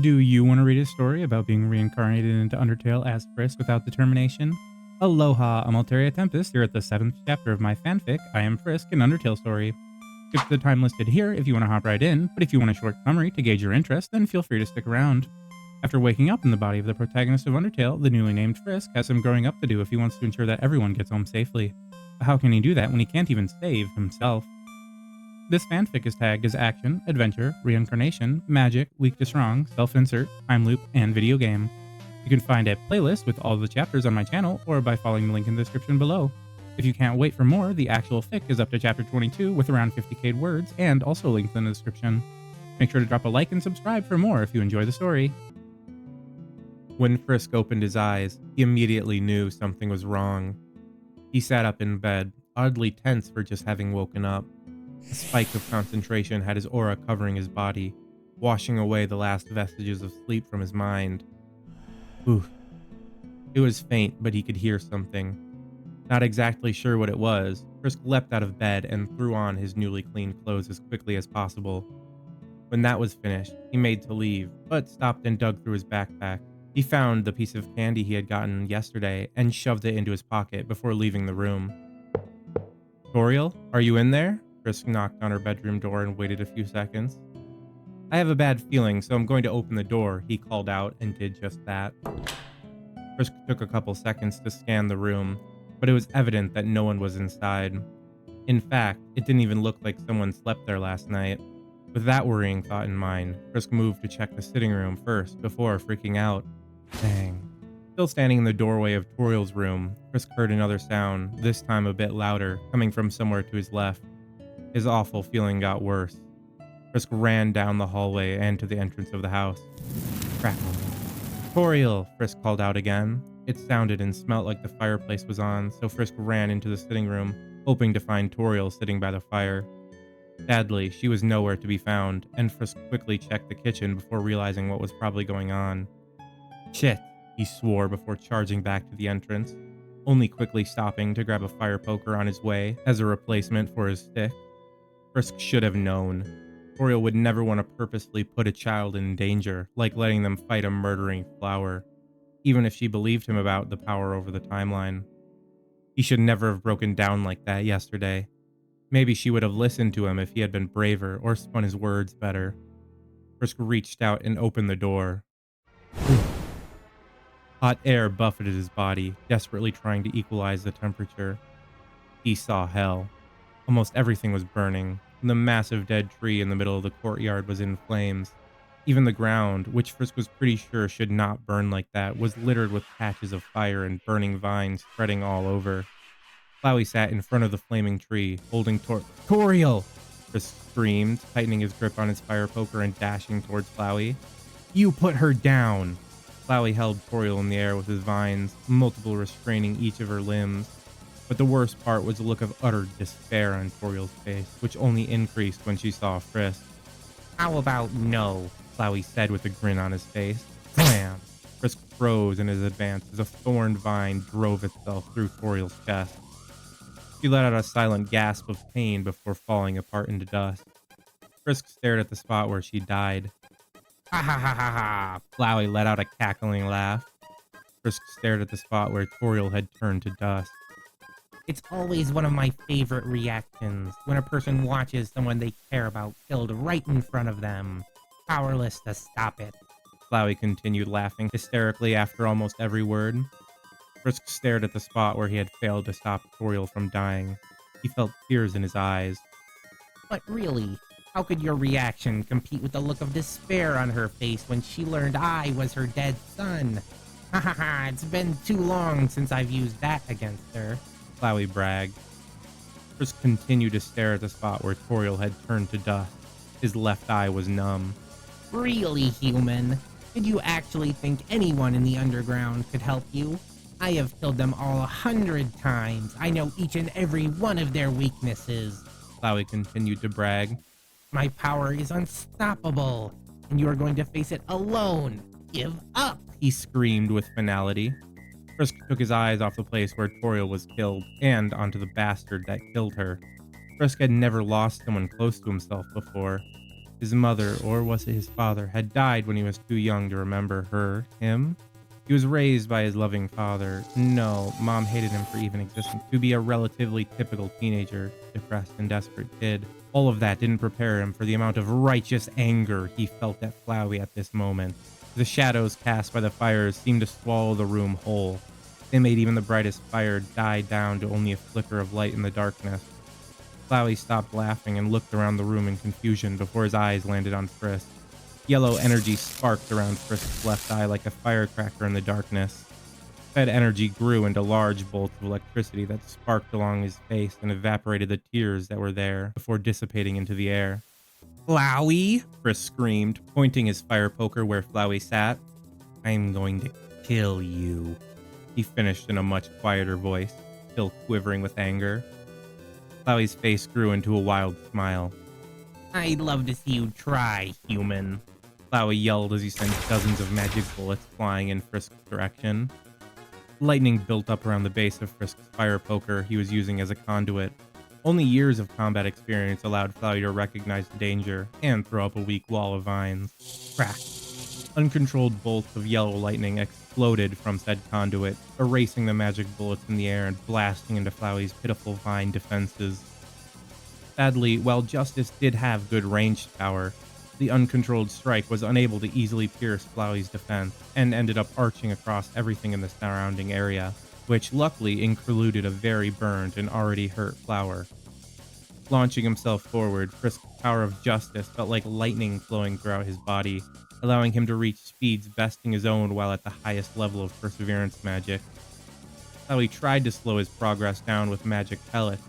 Do you want to read a story about being reincarnated into Undertale as Frisk without determination? Aloha, I'm Alteria Tempest here at the 7th chapter of my fanfic, I Am Frisk, an Undertale Story. Skip the time listed here if you want to hop right in, but if you want a short summary to gauge your interest, then feel free to stick around. After waking up in the body of the protagonist of Undertale, the newly named Frisk has some growing up to do if he wants to ensure that everyone gets home safely. But how can he do that when he can't even save himself? This fanfic is tagged as action, adventure, reincarnation, magic, weak to strong, self-insert, time loop, and video game. You can find a playlist with all the chapters on my channel or by following the link in the description below. If you can't wait for more, the actual fic is up to chapter 22 with around 50k words and also linked in the description. Make sure to drop a like and subscribe for more if you enjoy the story. When Frisk opened his eyes, he immediately knew something was wrong. He sat up in bed, oddly tense for just having woken up. A spike of concentration had his aura covering his body, washing away the last vestiges of sleep from his mind. Oof. It was faint, but he could hear something. Not exactly sure what it was, Frisk leapt out of bed and threw on his newly cleaned clothes as quickly as possible. When that was finished, he made to leave, but stopped and dug through his backpack. He found the piece of candy he had gotten yesterday and shoved it into his pocket before leaving the room. Toriel, are you in there? Frisk knocked on her bedroom door and waited a few seconds. I have a bad feeling, so I'm going to open the door, he called out and did just that. Frisk took a couple seconds to scan the room, but it was evident that no one was inside. In fact, it didn't even look like someone slept there last night. With that worrying thought in mind, Frisk moved to check the sitting room first before freaking out. Dang. Still standing in the doorway of Toriel's room, Frisk heard another sound, this time a bit louder, coming from somewhere to his left. His awful feeling got worse. Frisk ran down the hallway and to the entrance of the house. Crackle. Toriel, Frisk called out again. It sounded and smelt like the fireplace was on, so Frisk ran into the sitting room, hoping to find Toriel sitting by the fire. Sadly, she was nowhere to be found, and Frisk quickly checked the kitchen before realizing what was probably going on. Shit, he swore before charging back to the entrance, only quickly stopping to grab a fire poker on his way as a replacement for his stick. Frisk should have known. Toriel would never want to purposely put a child in danger, like letting them fight a murdering flower, even if she believed him about the power over the timeline. He should never have broken down like that yesterday. Maybe she would have listened to him if he had been braver or spun his words better. Frisk reached out and opened the door. Hot air buffeted his body, desperately trying to equalize the temperature. He saw hell. Almost everything was burning. The massive dead tree in the middle of the courtyard was in flames. Even the ground, which Frisk was pretty sure should not burn like that, was littered with patches of fire and burning vines spreading all over. Flowey sat in front of the flaming tree, holding Toriel! Frisk screamed, tightening his grip on his fire poker and dashing towards Flowey. You put her down! Flowey held Toriel in the air with his vines, multiple restraining each of her limbs. But the worst part was the look of utter despair on Toriel's face, which only increased when she saw Frisk. How about no? Flowey said with a grin on his face. Blam! Frisk froze in his advance as a thorned vine drove itself through Toriel's chest. She let out a silent gasp of pain before falling apart into dust. Frisk stared at the spot where she died. Ha ha ha ha ha! Flowey let out a cackling laugh. Frisk stared at the spot where Toriel had turned to dust. It's always one of my favorite reactions, when a person watches someone they care about killed right in front of them, powerless to stop it. Flowey continued laughing hysterically after almost every word. Frisk stared at the spot where he had failed to stop Toriel from dying. He felt tears in his eyes. But really, how could your reaction compete with the look of despair on her face when she learned I was her dead son? Ha ha ha, it's been too long since I've used that against her. Flowey bragged. Frisk continued to stare at the spot where Toriel had turned to dust. His left eye was numb. Really, human? Did you actually think anyone in the underground could help you? I have killed them all 100 times. I know each and every one of their weaknesses. Flowey continued to brag. My power is unstoppable, and you are going to face it alone. Give up, he screamed with finality. Frisk took his eyes off the place where Toriel was killed, and onto the bastard that killed her. Frisk had never lost someone close to himself before. His mother, or was it his father, had died when he was too young to remember him. He was raised by his loving father. No, mom hated him for even existing. To be a relatively typical teenager, depressed and desperate kid. All of that didn't prepare him for the amount of righteous anger he felt at Flowey at this moment. The shadows cast by the fires seemed to swallow the room whole. They made even the brightest fire die down to only a flicker of light in the darkness. Flowey stopped laughing and looked around the room in confusion before his eyes landed on Frisk. Yellow energy sparked around Frisk's left eye like a firecracker in the darkness. That energy grew into large bolts of electricity that sparked along his face and evaporated the tears that were there before dissipating into the air. "Flowey!" Frisk screamed, pointing his fire poker where Flowey sat. "I'm going to kill you," he finished in a much quieter voice, still quivering with anger. Flowey's face grew into a wild smile. "I'd love to see you try, human," Flowey yelled as he sent dozens of magic bullets flying in Frisk's direction. Lightning built up around the base of Frisk's fire poker he was using as a conduit. Only years of combat experience allowed Flowey to recognize the danger and throw up a weak wall of vines. Crack! Uncontrolled bolts of yellow lightning exploded from said conduit, erasing the magic bullets in the air and blasting into Flowey's pitiful vine defenses. Sadly, while Justice did have good ranged power, the uncontrolled strike was unable to easily pierce Flowey's defense and ended up arching across everything in the surrounding area, which luckily included a very burned and already hurt Flower. Launching himself forward, Frisk's power of justice felt like lightning flowing throughout his body, allowing him to reach speeds besting his own while at the highest level of perseverance magic. Flowey tried to slow his progress down with magic pellets,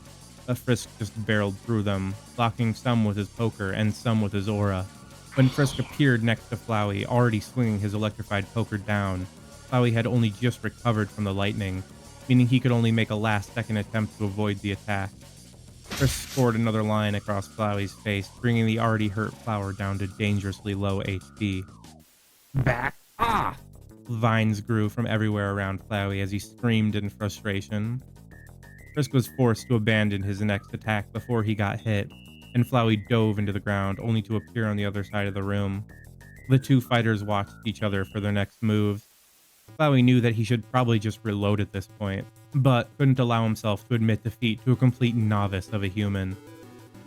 but Frisk just barreled through them, blocking some with his poker and some with his aura. When Frisk appeared next to Flowey, already swinging his electrified poker down, Flowey had only just recovered from the lightning, meaning he could only make a last-second attempt to avoid the attack. Frisk scored another line across Flowey's face, bringing the already hurt Flower down to dangerously low HP. "Back off!" Vines grew from everywhere around Flowey as he screamed in frustration. Frisk was forced to abandon his next attack before he got hit, and Flowey dove into the ground only to appear on the other side of the room. The two fighters watched each other for their next moves. Flowey knew that he should probably just reload at this point, but couldn't allow himself to admit defeat to a complete novice of a human.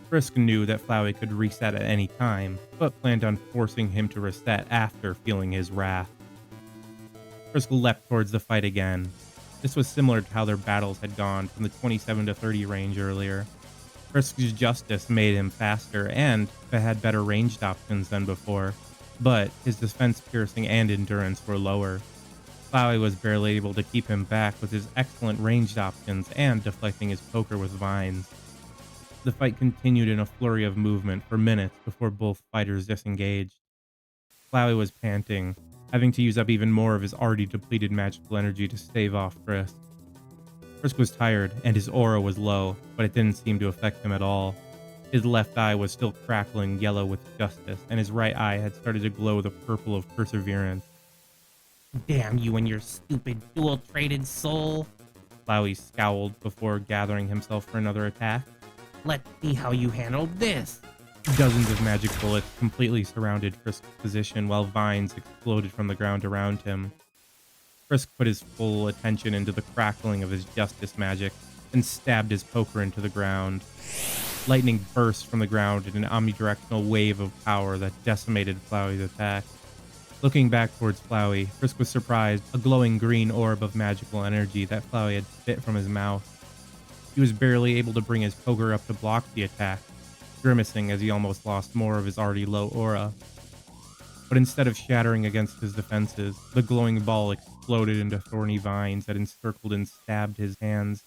Frisk knew that Flowey could reset at any time, but planned on forcing him to reset after feeling his wrath. Frisk leapt towards the fight again. This was similar to how their battles had gone from the 27 to 30 range earlier. Frisk's justice made him faster and had better ranged options than before, but his defense, piercing, and endurance were lower. Flowey was barely able to keep him back with his excellent ranged options and deflecting his poker with vines. The fight continued in a flurry of movement for minutes before both fighters disengaged. Flowey was panting, having to use up even more of his already depleted magical energy to stave off Frisk. Frisk was tired, and his aura was low, but it didn't seem to affect him at all. His left eye was still crackling yellow with justice, and his right eye had started to glow the purple of perseverance. "Damn you and your stupid dual-traded soul!" Flowey scowled before gathering himself for another attack. "Let's see how you handle this!" Dozens of magic bullets completely surrounded Frisk's position while vines exploded from the ground around him. Frisk put his full attention into the crackling of his justice magic and stabbed his poker into the ground. Lightning burst from the ground in an omnidirectional wave of power that decimated Flowey's attack. Looking back towards Flowey, Frisk was surprised a glowing green orb of magical energy that Flowey had spit from his mouth. He was barely able to bring his poker up to block the attack, grimacing as he almost lost more of his already low aura. But instead of shattering against his defenses, the glowing ball exploded into thorny vines that encircled and stabbed his hands,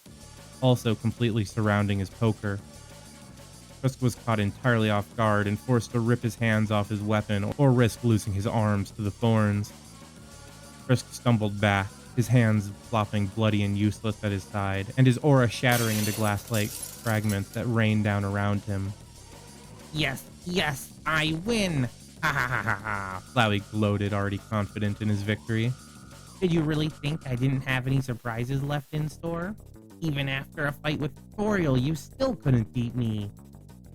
also completely surrounding his poker. Frisk was caught entirely off guard and forced to rip his hands off his weapon or risk losing his arms to the thorns. Frisk stumbled back, his hands flopping bloody and useless at his side, and his aura shattering into glass-like fragments that rained down around him. "Yes, yes, I win! Ha ha ha ha ha!" Flowey gloated, already confident in his victory. "Did you really think I didn't have any surprises left in store? Even after a fight with toriel, you still couldn't beat me.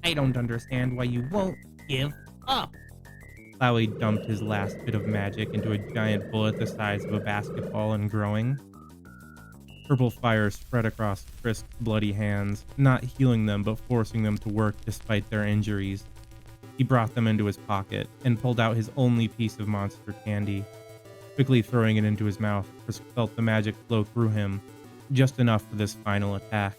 I don't understand why you won't give up! Flowey dumped his last bit of magic into a giant bullet the size of a basketball and growing. Purple fire spread across Frisk's bloody hands, not healing them but forcing them to work despite their injuries. He brought them into his pocket and pulled out his only piece of monster candy. Quickly throwing it into his mouth, Frisk felt the magic flow through him, just enough for this final attack.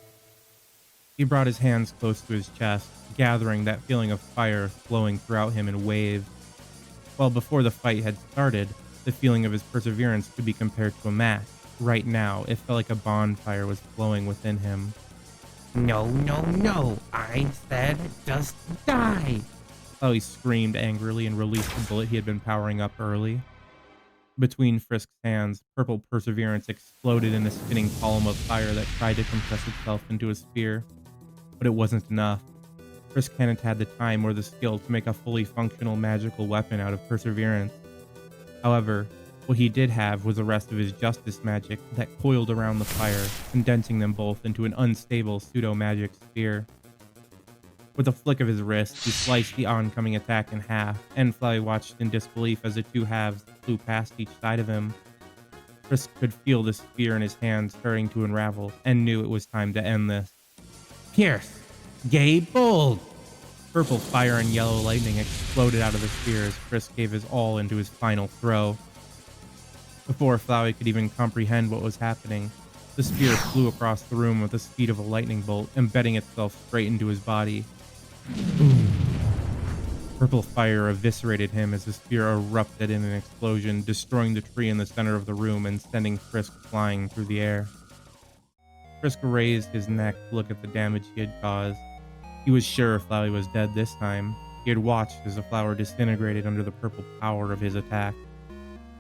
He brought his hands close to his chest, gathering that feeling of fire flowing throughout him in waves. While before the fight had started, the feeling of his perseverance could be compared to a match. Right now, it felt like a bonfire was flowing within him. No, no, no! I said just die! Flowey screamed angrily and released the bullet he had been powering up early. Between Frisk's hands, purple perseverance exploded in a spinning column of fire that tried to compress itself into a sphere. But it wasn't enough. Frisk hadn't had the time or the skill to make a fully functional magical weapon out of perseverance. However, what he did have was the rest of his justice magic that coiled around the fire, condensing them both into an unstable pseudo-magic sphere. With a flick of his wrist, he sliced the oncoming attack in half, and Flowey watched in disbelief as the two halves flew past each side of him. Frisk could feel the sphere in his hand starting to unravel, and knew it was time to end this. Pierce! Gay bold! Purple fire and yellow lightning exploded out of the sphere as Frisk gave his all into his final throw. Before Flowey could even comprehend what was happening, the spear flew across the room with the speed of a lightning bolt, embedding itself straight into his body. Boom! Purple fire eviscerated him as the spear erupted in an explosion, destroying the tree in the center of the room and sending Frisk flying through the air. Frisk raised his neck to look at the damage he had caused. He was sure Flowey was dead this time. He had watched as the flower disintegrated under the purple power of his attack.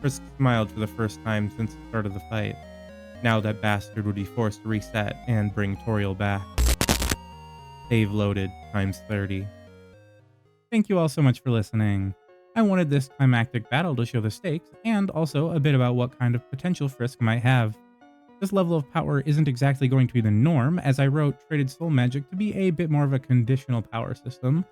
Frisk smiled for the first time since the start of the fight. Now that bastard would be forced to reset and bring Toriel back. Save loaded times 30. Thank you all so much for listening. I wanted this climactic battle to show the stakes, and also a bit about what kind of potential Frisk might have. This level of power isn't exactly going to be the norm, as I wrote Traded Soul Magic to be a bit more of a conditional power system.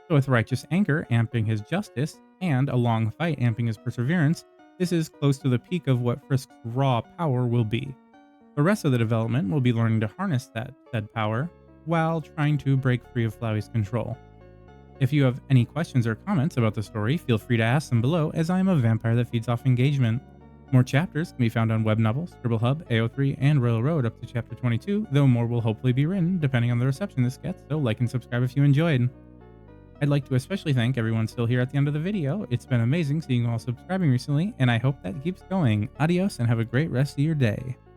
So with Righteous Anger amping his justice, and a long fight amping his perseverance, this is close to the peak of what Frisk's raw power will be. The rest of the development will be learning to harness that said power, while trying to break free of Flowey's control. If you have any questions or comments about the story, feel free to ask them below, as I am a vampire that feeds off engagement. More chapters can be found on Web Novels, Scribble Hub, AO3, and Royal Road up to chapter 22, though more will hopefully be written, depending on the reception this gets, so like and subscribe if you enjoyed. I'd like to especially thank everyone still here at the end of the video. It's been amazing seeing you all subscribing recently, and I hope that keeps going. Adios, and have a great rest of your day.